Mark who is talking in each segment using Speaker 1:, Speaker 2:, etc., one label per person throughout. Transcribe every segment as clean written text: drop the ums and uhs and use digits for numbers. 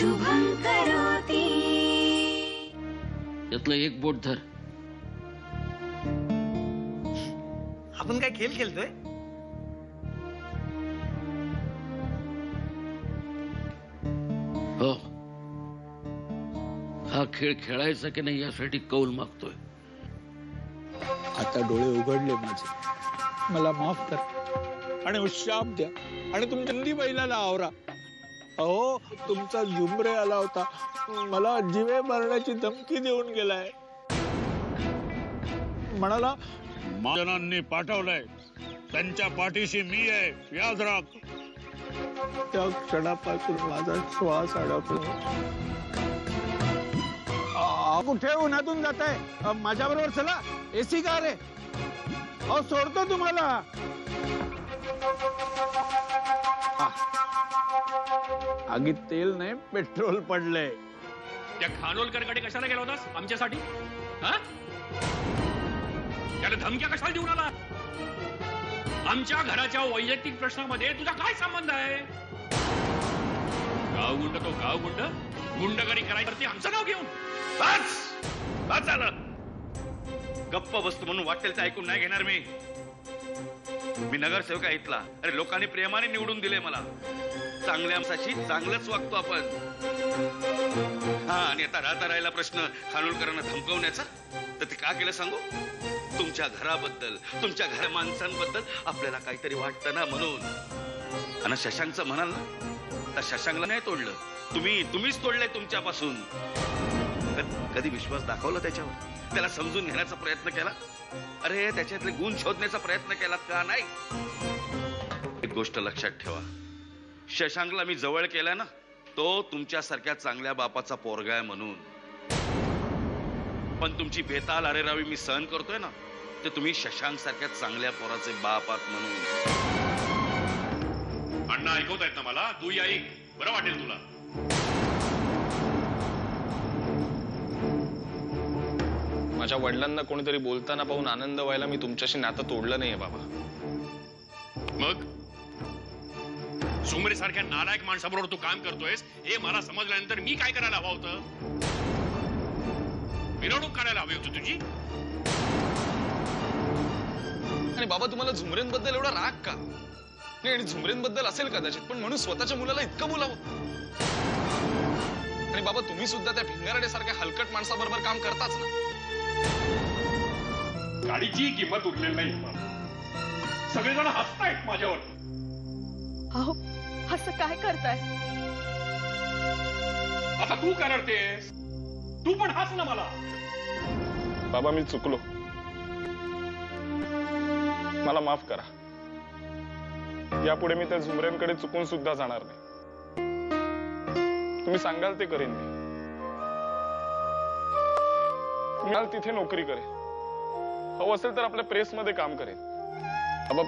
Speaker 1: शुभं करोति।
Speaker 2: यातलं एक बोट धर.
Speaker 3: आपण काय खेळ खेळतोय?
Speaker 2: हो, हा खेळ खेळायचा की नाही यासाठी कौल मागतोय.
Speaker 4: आता डोळे उघडले माझे, मला माफ कर आणि शाप द्या आणि तुमच्या नंदी बैलाला आवरा. अहो, तुमचा झुमरे आला होता, मला जीवे मारण्याची धमकी देऊन गेलाय. म्हणाला
Speaker 5: महाजनांनी पाठवलंय, त्यांच्या पाठीशी मी आहे, याद राख.
Speaker 4: त्या क्षणापासून माझा श्वास अडकला. कुठे उन्हातून जात आहे? माझ्या बरोबर चला, एसी कार आहे. अहो, सोडतो तुम्हाला. आगीत तेल नाही, पेट्रोल पडलंय.
Speaker 6: त्या खानोलकरकडे कशाला गेला होतास आमच्यासाठी? त्याला धमक्या कशाला देऊन आला? आमच्या घराच्या वैयक्तिक प्रश्नामध्ये तुझा काय संबंध आहे? गावगुंड तो गावगुंड, गुंडगिरी करायची आमचं नाव घेऊन. बस झालं. गप्प बसतो म्हणून वाटेल ते ऐकून नाही घेणार मी. मी नगरसेवक आहे इथला. अरे, लोकांनी प्रेमाने निवडून दिले मला. चांगल्या माणसाशी चांगलंच वागतो आपण. हा, आणि आता राहिला प्रश्न खानोलकरांना धमकवण्याचा. तर ते का केलं सांगू? तुमच्या घराबद्दल, तुमच्या घर माणसांबद्दल आपल्याला काहीतरी वाटतं ना, म्हणून. आणि शशांकचं म्हणाल ना, तर शशांकला नाही तोडलं, तुम्हीच तोडलंय तुमच्यापासून. कधी विश्वास दाखवला त्याच्यावर? त्याला समजून घेण्याचा प्रयत्न केला? अरे, त्याच्यातले गुण शोधण्याचा प्रयत्न केलात का? नाही. एक गोष्ट लक्षात ठेवा, शशांकला मी जवळ केलाय ना, तो तुमच्यासारख्या चांगल्या बापाचा पोरगा आहे म्हणून. पण तुमची बेताल अरेरावी मी सहन करतोय ना, ते तुम्ही शशांक सारख्या चांगल्या पोराचे बाप आहात म्हणून. अण्णा ऐकवतायत ना मला? तू ऐक, बरं वाटेल तुला.
Speaker 7: माझ्या वडिलांना कोणीतरी बोलताना पाहून आनंद व्हायला मी तुमच्याशी नातं तोडलं नाहीये बाबा.
Speaker 6: मग सुमरे सारख्या नालायक माणसाबरोबर तू काम करतोयस हे मला समजल्यानंतर मी काय करायला हवं होतं? मिरवणूक काढायला हवी होती तुझी.
Speaker 7: आणि बाबा, तुम्हाला झुमरेंबद्दल एवढा राग का? नाही, आणि झुमरेंबद्दल असेल कदाचित, पण म्हणून स्वतःच्या मुलाला इतकं बोलावं? आणि बाबा, तुम्ही सुद्धा त्या भिंगारडे सारख्या हलकट माणसाबरोबर काम करताच ना.
Speaker 6: गाडीची किंमत उरलेली नाही. सगळेजण हसतायत माझ्यावर.
Speaker 8: अहो, असं काय करताय?
Speaker 6: आता तू काय रडतेस? तू पण हस ना मला.
Speaker 7: बाबा, मी चुकलो, मला माफ करा. यापुढे मी त्या झुमऱ्यांकडे चुकून सुद्धा जाणार नाही. तुम्ही सांगाल ते करेन मी. मी तिथे नोकरी करेन, हवं असेल तर आपल्या प्रेसमध्ये काम करेन. बाबा,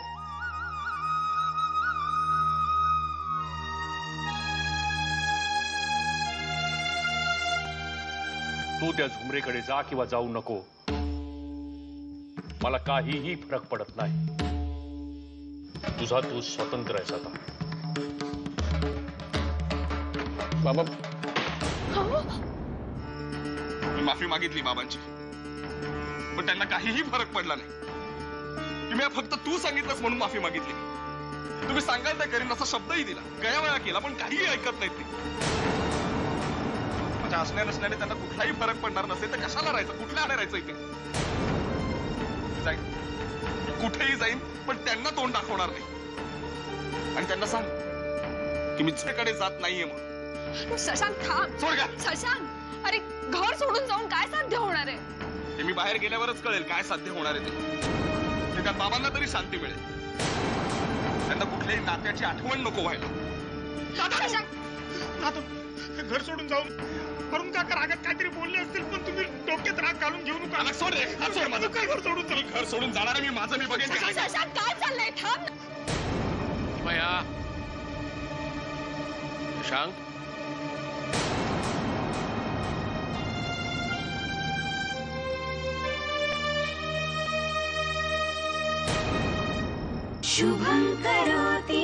Speaker 6: तू त्या झुमरेकडे जा किंवा जाऊ नको, मला काहीही फरक पडत नाही. तुझा तू स्वतंत्र आहेस आता.
Speaker 7: बाबा, मी माफी मागितली बाबांची, पण त्यांना काहीही फरक पडला नाही. मी फक्त तू सांगितलंस म्हणून माफी मागितली. तुम्ही सांगाल त्या करीन असा शब्दही दिला, गया वेळा केला, पण काहीही ऐकत नाहीत ते. माझ्या असण्या नसण्याने त्यांना कुठलाही फरक पडणार नसेल तर कशाला राहायचं? कुठल्या आणे राहायचं इथे? जाईन, कुठेही जाईन, पण त्यांना तोंड दाखवणार नाही. आणि त्यांना सांग की मी कडे जात नाहीये. मग
Speaker 8: शशांक, थांब.
Speaker 7: सोड का?
Speaker 8: शशांक, अरे, घर सोडून जाऊन काय साध्य होणार आहे?
Speaker 7: ते मी बाहेर गेल्यावरच कळेल काय साध्य होणार आहे ते. त्या बाबांना तरी शांती मिळेल. त्यांना कुठल्याही नात्याची आठवण नको व्हायला.
Speaker 5: घर सोडून जाऊन वरून काका रागात काहीतरी बोलले असतील, पण तुम्ही डोक्यात राग घालून घेऊ नका.
Speaker 7: सोड रे, सोड माझं.
Speaker 5: काय घर सोडून चाल?
Speaker 7: घर सोडून जाणार आहे मी, माझं मी बघेन.
Speaker 8: शशांक, काय चाललंय? थांब.
Speaker 2: शशांक,
Speaker 1: शुभं करोति।